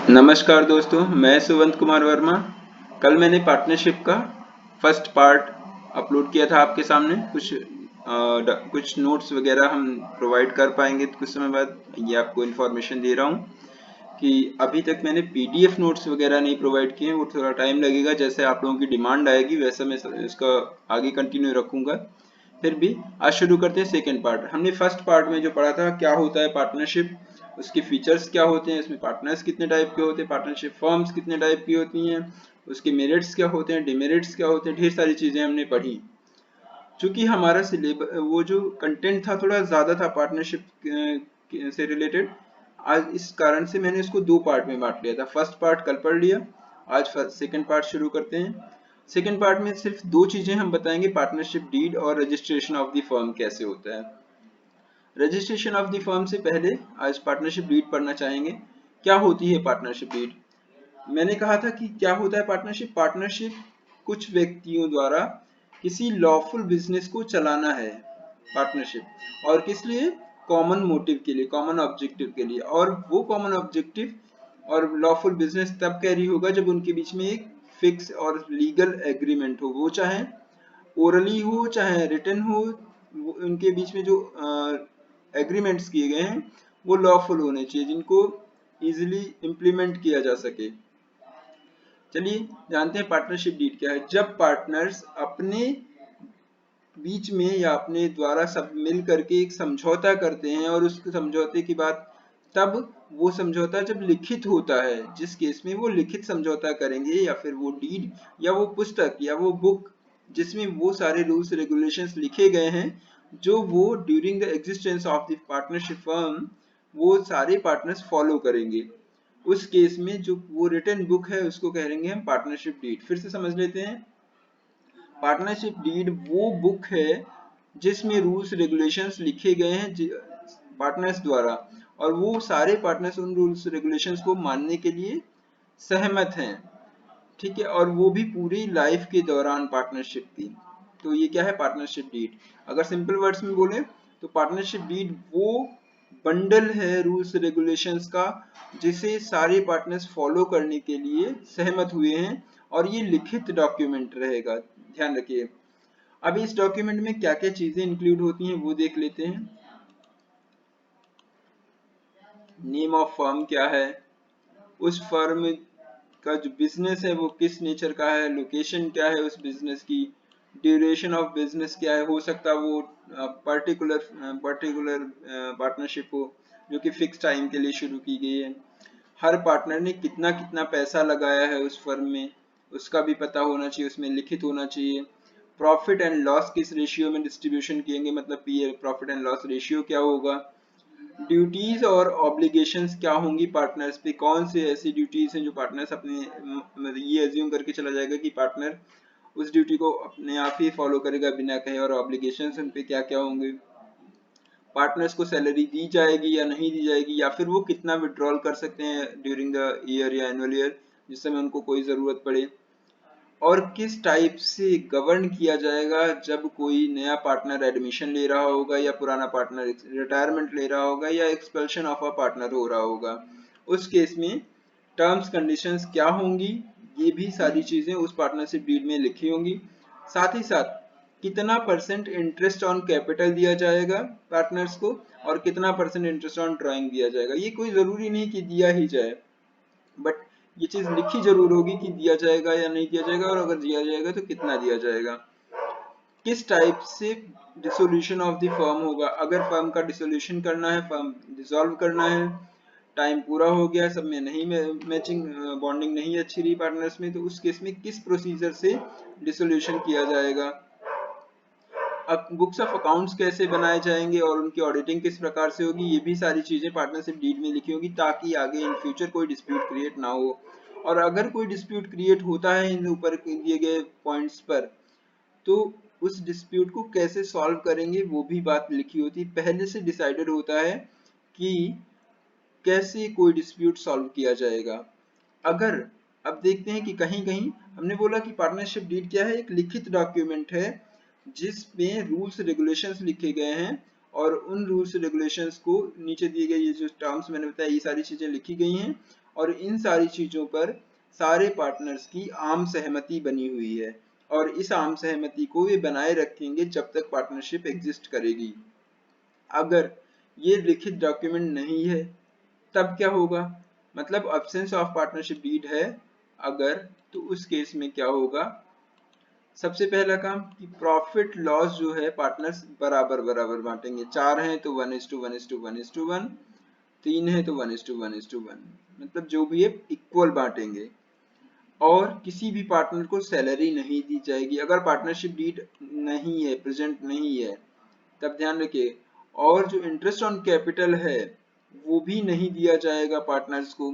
नमस्कार दोस्तों, मैं सुवंत कुमार वर्मा। कल मैंने पार्टनरशिप का फर्स्ट पार्ट अपलोड किया था आपके सामने। कुछ नोट्स वगैरह हम प्रोवाइड कर पाएंगे कुछ समय बाद। ये आपको इन्फॉर्मेशन दे रहा हूँ कि अभी तक मैंने पीडीएफ नोट्स वगैरह नहीं प्रोवाइड किए हैं। वो थोड़ा टाइम लगेगा, जैसे आप लोगों की डिमांड आएगी वैसा मैं इसका आगे कंटिन्यू रखूंगा। फिर भी आज शुरू करते हैं सेकेंड पार्ट। हमने फर्स्ट पार्ट में जो पढ़ा था क्या होता है पार्टनरशिप, उसके फीचर्स क्या होते हैं, इसमें पार्टनर्स कितने टाइप के होते हैं, पार्टनरशिप फर्म्स कितने टाइप की होती हैं, उसके मेरिट्स क्या होते हैं, डिमेरिट्स क्या होते हैं, ढेर सारी चीजें हमने पढ़ी। चूंकि हमारा सिलेबस वो जो कंटेंट था थोड़ा ज़्यादा था पार्टनरशिप से रिलेटेड, आज इस कारण से मैंने इसको दो पार्ट में बांट लिया था। फर्स्ट पार्ट कल पढ़ लिया, आज सेकंड पार्ट शुरू करते हैं। सेकंड पार्ट में सिर्फ दो चीजें हम बताएंगे, पार्टनरशिप डीड और रजिस्ट्रेशन ऑफ द फर्म कैसे होता है। रजिस्ट्रेशन ऑफ द फर्म से पहले आज पार्टनरशिप डीड पढ़ना चाहेंगे। क्या होती है पार्टनरशिप डीड? मैंने कहा था कि क्या होता है पार्टनरशिप। पार्टनरशिप कुछ व्यक्तियों द्वारा किसी लॉफुल बिजनेस को चलाना है। पार्टनरशिप और किस लिए? कॉमन मोटिव के लिए, कॉमन ऑब्जेक्टिव के लिए। और वो कॉमन ऑब्जेक्टिव और लॉफुल बिजनेस तब कैरी होगा जब उनके बीच में एक फिक्स और लीगल एग्रीमेंट हो, वो चाहे ओरली हो चाहे रिटन हो। उनके बीच में जो एग्रीमेंट्स किए गए हैं वो लॉफुल होने चाहिए, जिनको इजिली इम्प्लीमेंट किया जा सके। चलिए जानते हैं पार्टनरशिप डीड क्या है। जब पार्टनर्स अपने बीच में या अपने द्वारा सब मिल करके एक समझौता करते हैं और उस समझौते की बात, तब वो समझौता जब लिखित होता है, जिस केस में वो लिखित समझौता करेंगे या फिर वो डीड या वो पुस्तक या वो बुक जिसमें वो सारे रूल्स रेगुलेशंस लिखे गए हैं, जो वो during the existence of the partnership firm वो सारे पार्टनर्स फॉलो करेंगे, उस केस में जो वो रिटन बुक है उसको कहेंगे हम पार्टनरशिप डीड। फिर से समझ लेते हैं। पार्टनरशिप डीड वो बुक है जिसमें रूल्स रेगुलेशंस लिखे गए हैं पार्टनर्स द्वारा, और वो सारे पार्टनर्स उन रूल्स रेगुलेशंस को मानने के लिए सहमत हैं। ठीक है, और वो भी पूरी लाइफ के दौरान पार्टनरशिप की। तो ये क्या है पार्टनरशिप डीड? अगर सिंपल वर्ड्स में बोले तो पार्टनरशिप डीड वो बंडल है रूल्स रेगुलेशंस का जिसे सारे पार्टनर्स फॉलो करने के लिए सहमत हुए हैं, और ये लिखित डॉक्यूमेंट रहेगा। ध्यान रखिए। अब इस डॉक्यूमेंट में क्या क्या चीजें इंक्लूड होती हैं वो देख लेते हैं। नेम ऑफ फर्म क्या है, उस फर्म का जो बिजनेस है वो किस नेचर का है, लोकेशन क्या है उस बिजनेस की, ड्यूरेशन ऑफ बिजनेस क्या है, हो सकता है वो पर्टिकुलर पार्टनरशिप हो जो कि फिक्स टाइम के लिए शुरू की गई है। हर पार्टनर ने कितना कितना पैसा लगाया है उस फर्म में, उसका भी पता होना चाहिए, उसमें लिखित होना चाहिए। प्रॉफिट एंड लॉस किस रेशियो में डिस्ट्रीब्यूशन किएंगे, मतलब P profit and loss ratio क्या होगा। ड्यूटीज और ऑब्लिगेशंस क्या होंगी पार्टनर्स पे, कौन से ऐसी ड्यूटीज हैं जो पार्टनर्स अपने ये एज्यूम करके चला जाएगा कि पार्टनर उस ड्यूटी को अपने आप ही फॉलो करेगा बिना कहे, और ऑब्लिगेशंस उन पे क्या क्या होंगे। पार्टनर्स को सैलरी दी जाएगी या नहीं दी जाएगी, या फिर वो कितना विड्रॉल कर सकते हैं ड्यूरिंग द ईयर या एनुअल ईयर जिस समय उनको कोई ज़रूरत पड़े। और किस टाइप से गवर्न किया जाएगा जब कोई नया पार्टनर एडमिशन ले रहा होगा या पुराना पार्टनर रिटायरमेंट ले रहा होगा या एक्सपल्शन ऑफ अ पार्टनर हो रहा होगा, उस केस में टर्म्स कंडीशंस क्या होंगी। ये भी सारी चीजें उस पार्टनरशिप डीड में लिखी होंगी। साथ ही साथ कितना परसेंट इंटरेस्ट ऑन कैपिटल दिया जाएगा पार्टनर्स को, और कितना परसेंट इंटरेस्ट ऑन ड्राइंग दिया जाएगा। ये कोई जरूरी नहीं कि दिया ही जाए, बट ये चीज लिखी जरूर होगी कि दिया जाएगा या नहीं दिया जाएगा, और अगर दिया जाएगा तो कितना दिया जाएगा। किस टाइप से डिसोल्यूशन ऑफ द फर्म होगा, अगर फर्म का डिसोल्यूशन करना है, फर्म डिसॉल्व करना है, टाइम पूरा हो गया, सब में नहीं मैचिंग बॉन्डिंग नहीं अच्छी रही पार्टनर्स में, तो उस केस में किस प्रोसीजर से डिसोल्यूशन किया जाएगा। अब बुक्स ऑफ अकाउंट्स कैसे बनाए जाएंगे और उनकी ऑडिटिंग किस प्रकार से होगी, ये भी सारी चीजें पार्टनरशिप डीड में लिखी होगी, ताकि आगे इन फ्यूचर कोई डिस्प्यूट क्रिएट ना हो। और अगर कोई डिस्प्यूट क्रिएट होता है इन ऊपर दिए गए पॉइंट्स पर, तो उस डिस्प्यूट को कैसे सॉल्व करेंगे वो भी बात लिखी होती है। पहले से डिसाइडेड होता है कि कैसे कोई डिस्प्यूट सॉल्व किया जाएगा। अगर अब देखते हैं कि कहीं कहीं हमने बोला कि पार्टनरशिप डीड क्या है, एक लिखित डॉक्यूमेंट है जिसमें रूल्स रेगुलेशंस लिखे गए हैं, और उन रूल्स रेगुलेशंस को नीचे दिए गए ये जो टर्म्स मैंने बताया ये सारी चीजें लिखी गई हैं, और इन सारी चीजों पर सारे पार्टनर्स की आम सहमति बनी हुई है और इस आम सहमति को वे बनाए रखेंगे जब तक पार्टनरशिप एग्जिस्ट करेगी। अगर ये लिखित डॉक्यूमेंट नहीं है तब क्या होगा, मतलब एब्सेंस ऑफ पार्टनरशिप डीड है अगर, तो उस केस में क्या होगा, सबसे पहला काम कि प्रॉफिट लॉस जो है पार्टनर्स बराबर बराबर बांटेंगे। 4 हैं तो 1:1:1:1, 3 है तो 1:1:1, मतलब जो भी है इक्वल बांटेंगे। और किसी भी पार्टनर को सैलरी नहीं दी जाएगी अगर पार्टनरशिप डीड नहीं है, प्रेजेंट नहीं है, तब ध्यान रखिए। और जो इंटरेस्ट ऑन कैपिटल है वो भी नहीं दिया जाएगा पार्टनर्स को।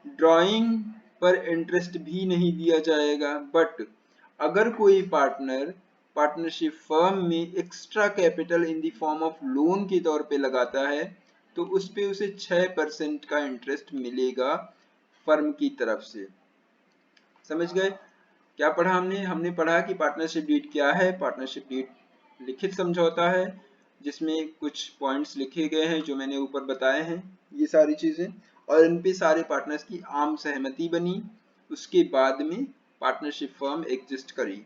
ड्राइंग पर इंटरेस्ट भी नहीं दिया जाएगा। बट अगर कोई पार्टनर पार्टनरशिप फर्म में extra capital in the form of loan के तौर पे लगाता है तो उस पे उसे 6% का इंटरेस्ट मिलेगा फर्म की तरफ से। समझ गए क्या पढ़ा हमने? हमने पढ़ा कि पार्टनरशिप डीड क्या है। पार्टनरशिप डीड लिखित समझौता है जिसमें कुछ पॉइंट्स लिखे गए हैं जो मैंने ऊपर बताए हैं, ये सारी चीजें, और इन पे सारे पार्टनर्स की आम सहमति बनी। उसके बाद में पार्टनरशिप फर्म एग्जिस्ट करी।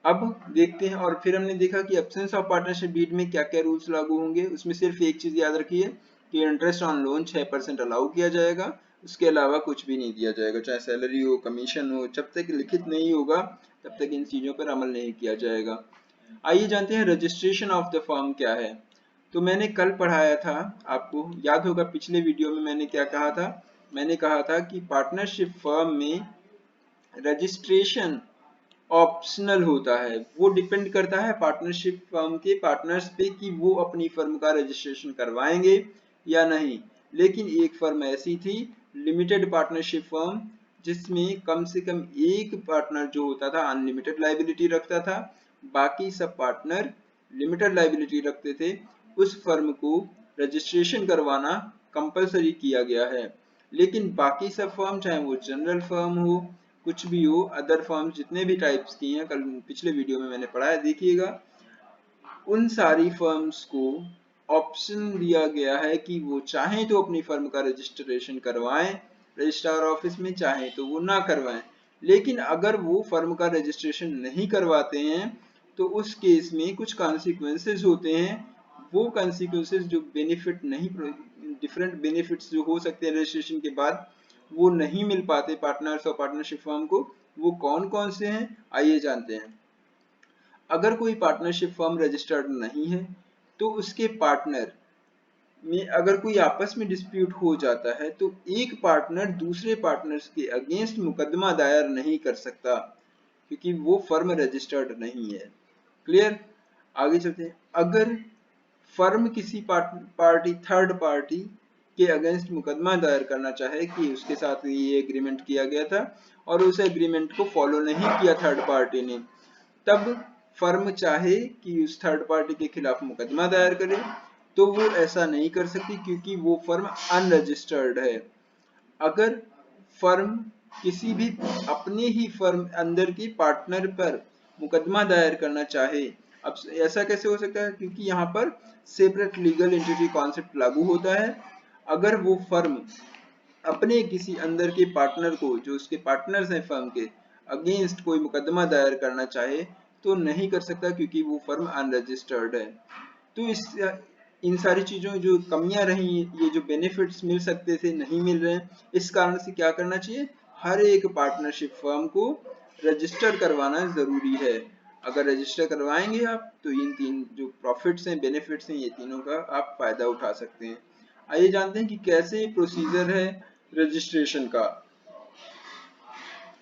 अब देखते हैं, और फिर हमने देखा कि एब्सेंस ऑफ पार्टनरशिप डीड में क्या क्या रूल्स लागू होंगे। उसमें सिर्फ एक चीज याद रखिए कि इंटरेस्ट ऑन लोन 6% अलाउ किया जाएगा, उसके अलावा कुछ भी नहीं दिया जाएगा, चाहे सैलरी हो, कमीशन हो, जब तक लिखित नहीं होगा तब तक इन चीजों पर अमल नहीं किया जाएगा। आइए जानते हैं रजिस्ट्रेशन ऑफ द फर्म क्या है। तो मैंने कल पढ़ाया था, आपको याद होगा पिछले वीडियो में मैंने क्या कहा था। मैंने कहा था कि पार्टनरशिप फर्म में रजिस्ट्रेशन ऑप्शनल होता है। वो डिपेंड करता है पार्टनरशिप फर्म के पार्टनर्स पे कि वो अपनी फर्म का रजिस्ट्रेशन करवाएंगे या नहीं। लेकिन एक फर्म ऐसी थी, लिमिटेड पार्टनरशिप फर्म, जिसमें कम से कम एक पार्टनर जो होता था अनलिमिटेड लायबिलिटी रखता था, बाकी सब पार्टनर लिमिटेड लायबिलिटी रखते थे। उस फर्म को रजिस्ट्रेशन करवाना कंपलसरी किया गया है। लेकिन बाकी सब फर्म, चाहे वो जनरल फर्म हो, कुछ भी हो, अदर फर्म्स जितने भी टाइप्स की हैं, कल पिछले वीडियो में मैंने पढ़ाया, देखिएगा, उन सारी फर्म्स को ऑप्शन दिया गया है कि वो चाहें तो अपनी फर्म का रजिस्ट्रेशन करवाएं रजिस्ट्रार ऑफिस में, चाहें तो वो ना करवाएं। लेकिन अगर वो फर्म का रजिस्ट्रेशन नहीं करवाते हैं तो उस केस में कुछ कॉन्सिक्वेंसेस होते हैं। वो कॉन्सिक्वेंसेस जो बेनिफिट नहीं, डिफरेंट बेनिफिट्स जो हो सकते हैं रजिस्ट्रेशन के बाद, वो नहीं मिल पाते पार्टनर्स और पार्टनरशिप फर्म को। वो कौन कौन से हैं आइए जानते हैं। अगर कोई पार्टनरशिप फर्म रजिस्टर्ड नहीं है तो उसके पार्टनर में अगर कोई आपस में डिस्प्यूट हो जाता है तो एक पार्टनर दूसरे पार्टनर्स के अगेंस्ट मुकदमा दायर नहीं कर सकता क्योंकि वो फर्म रजिस्टर्ड नहीं है। क्लियर? आगे चलते हैं। अगर फर्म किसी पार्टी थर्ड पार्टी के अगेंस्ट मुकदमा दायर करना चाहे कि उसके साथ ये एग्रीमेंट किया गया था और उस एग्रीमेंट को फॉलो नहीं किया थर्ड पार्टी ने, तब फर्म चाहे कि उस थर्ड पार्टी के खिलाफ मुकदमा दायर करे तो वो ऐसा नहीं कर सकती क्योंकि वो फर्म अनरजिस्टर्ड है। अगर फर्म किसी भी अपने ही फर्म अंदर की पार्टनर पर मुकदमा दायर करना चाहे, अब ऐसा कैसे हो सकता है, क्योंकि यहाँ पर सेपरेट लीगल एंटिटी कॉन्सेप्ट लागू होता है। अगर वो फर्म अपने किसी अंदर के पार्टनर को, जो उसके पार्टनर्स हैं फर्म के, अगेंस्ट कोई मुकदमा दायर करना चाहे तो नहीं कर सकता क्योंकि वो फर्म अनरजिस्टर्ड है। तो इस इन सारी चीजों जो कमियां रही, ये जो बेनिफिट्स मिल सकते थे नहीं मिल रहे हैं, इस कारण से क्या करना चाहिए, हर एक पार्टनरशिप फर्म को रजिस्टर करवाना जरूरी है। अगर रजिस्टर करवाएंगे आप तो इन तीन जो प्रॉफिट्स हैं, बेनिफिट्स हैं, ये तीनों का आप फायदा उठा सकते हैं। आइए जानते हैं कि कैसे प्रोसीजर है रजिस्ट्रेशन का।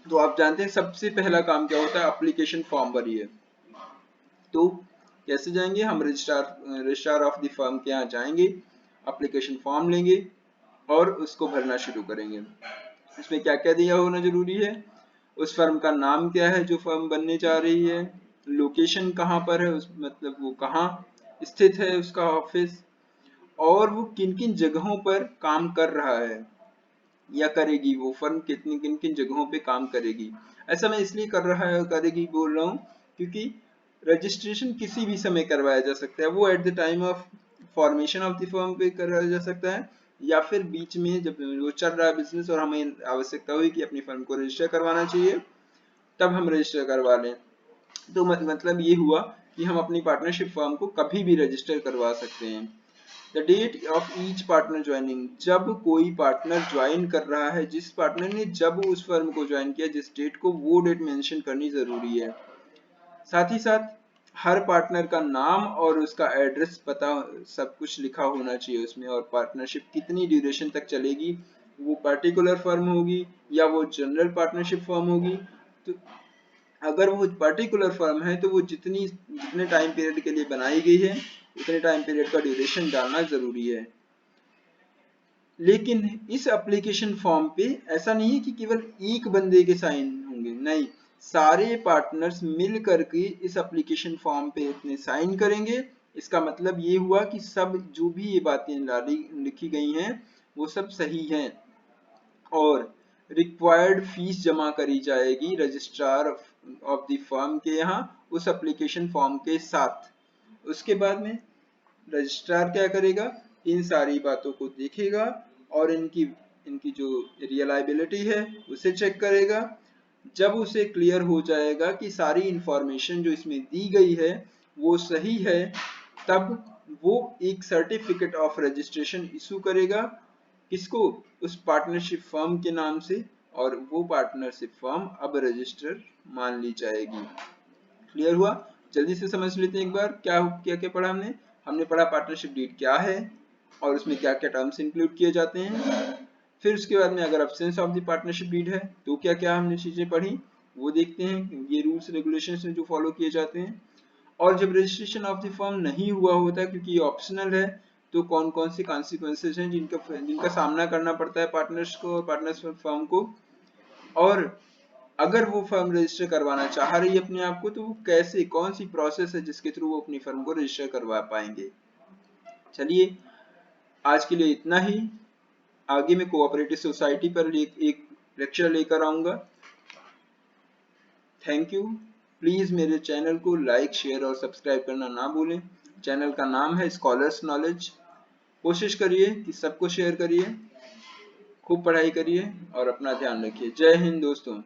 तो आप जानते हैं सबसे पहला काम क्या होता है, एप्लीकेशन फॉर्म भरिए। तो कैसे जाएंगे, हम रजिस्ट्रार ऑफ द फर्म के यहाँ जाएंगे, एप्लीकेशन फॉर्म लेंगे और उसको भरना शुरू करेंगे। इसमें क्या क्या दिया होना जरूरी है, उस फर्म का नाम क्या है जो फर्म बनने जा रही है, लोकेशन कहाँ पर है, उस मतलब वो कहाँ स्थित है उसका ऑफिस, और वो किन किन जगहों पर काम कर रहा है या करेगी, वो फर्म कितनी किन किन जगहों पे काम करेगी। ऐसा मैं इसलिए कर रहा है करेगी बोल रहा हूँ क्योंकि रजिस्ट्रेशन किसी भी समय करवाया जा सकता है। वो at the time of formation of the firm पे कराया जा सकता है या फिर बीच में जब वो चल रहा है बिजनेस और हमें आवश्यकता हुई कि अपनी फर्म को रजिस्टर करवाना चाहिए, तब हम रजिस्टर करवा लें। तो मतलब ये हुआ कि हम अपनी पार्टनरशिप फर्म को कभी भी रजिस्टर करवा सकते हैं। The date of each partner joining, जब कोई पार्टनर ज्वाइन कर रहा है, जिस पार्टनर ने जब उस फर्म को ज्वाइन किया, जिस डेट को, वो डेट मेंशन करनी जरूरी है। साथ ही साथ हर पार्टनर का नाम और उसका एड्रेस पता सब कुछ लिखा होना चाहिए उसमें, और पार्टनरशिप कितनी ड्यूरेशन तक चलेगी, वो पर्टिकुलर फर्म होगी या वो जनरल पार्टनरशिप फर्म होगी। तो अगर वो पर्टिकुलर फर्म है तो वो जितने टाइम पीरियड के लिए बनाई गई है उतने टाइम पीरियड का ड्यूरेशन डालना जरूरी है। लेकिन इस एप्लीकेशन फॉर्म पे ऐसा नहीं है कि केवल एक बंदे के साइन होंगे, नहीं, सारे पार्टनर्स मिल करके इस एप्लीकेशन फॉर्म पे अपने साइन करेंगे। इसका मतलब ये हुआ कि सब जो भी ये बातें लिखी गई हैं वो सब सही हैं, और रिक्वायर्ड फीस जमा करी जाएगी रजिस्ट्रार ऑफ द फर्म के यहाँ उस एप्लीकेशन फॉर्म के साथ। उसके बाद में रजिस्ट्रार क्या करेगा, इन सारी बातों को देखेगा और इनकी इनकी जो रियलाइबिलिटी है उसे चेक करेगा। जब उसे क्लियर हो जाएगा कि सारी इंफॉर्मेशन जो इसमें दी गई है वो सही है, तब वो एक सर्टिफिकेट ऑफ रजिस्ट्रेशन इशू करेगा। किसको, उस पार्टनरशिप फर्म के नाम से, और वो पार्टनरशिप फर्म अब रजिस्टर मान ली जाएगी। क्लियर हुआ? जल्दी से समझ लेते हैं एक बार क्या क्या क्या पढ़ा हमने। हमने पढ़ा पार्टनरशिप डीड क्या है और उसमें क्या क्या टर्म्स इंक्लूड किए जाते हैं। फिर उसके बाद में अगर absence of the partnership deed है तो क्या क्या हमने चीजें पढ़ी वो देखते हैं, ये रूल्स रेगुलेशंस जो फॉलो किए जाते हैं। और जब रजिस्ट्रेशन ऑफ द फर्म नहीं हुआ होता क्योंकि ये ऑप्शनल है, तो कौन कौन से कॉन्सिक्वेंसेज हैं जिनका सामना करना पड़ता है पार्टनर्स को, पार्टनर्स फर्म को। और अगर वो फर्म रजिस्टर करवाना चाह रही है अपने आप को, तो वो कैसे, कौन सी प्रोसेस है जिसके थ्रू वो अपनी फर्म को रजिस्टर करवा पाएंगे। चलिए आज के लिए इतना ही। आगे मैं कोऑपरेटिव सोसाइटी पर एक लेक्चर लेकर आऊंगा। Thank you. प्लीज मेरे चैनल को लाइक, शेयर और सब्सक्राइब करना ना भूलें। चैनल का नाम है स्कॉलर्स नॉलेज। कोशिश करिए कि सबको शेयर करिए, खूब पढ़ाई करिए और अपना ध्यान रखिए। जय हिंद दोस्तों।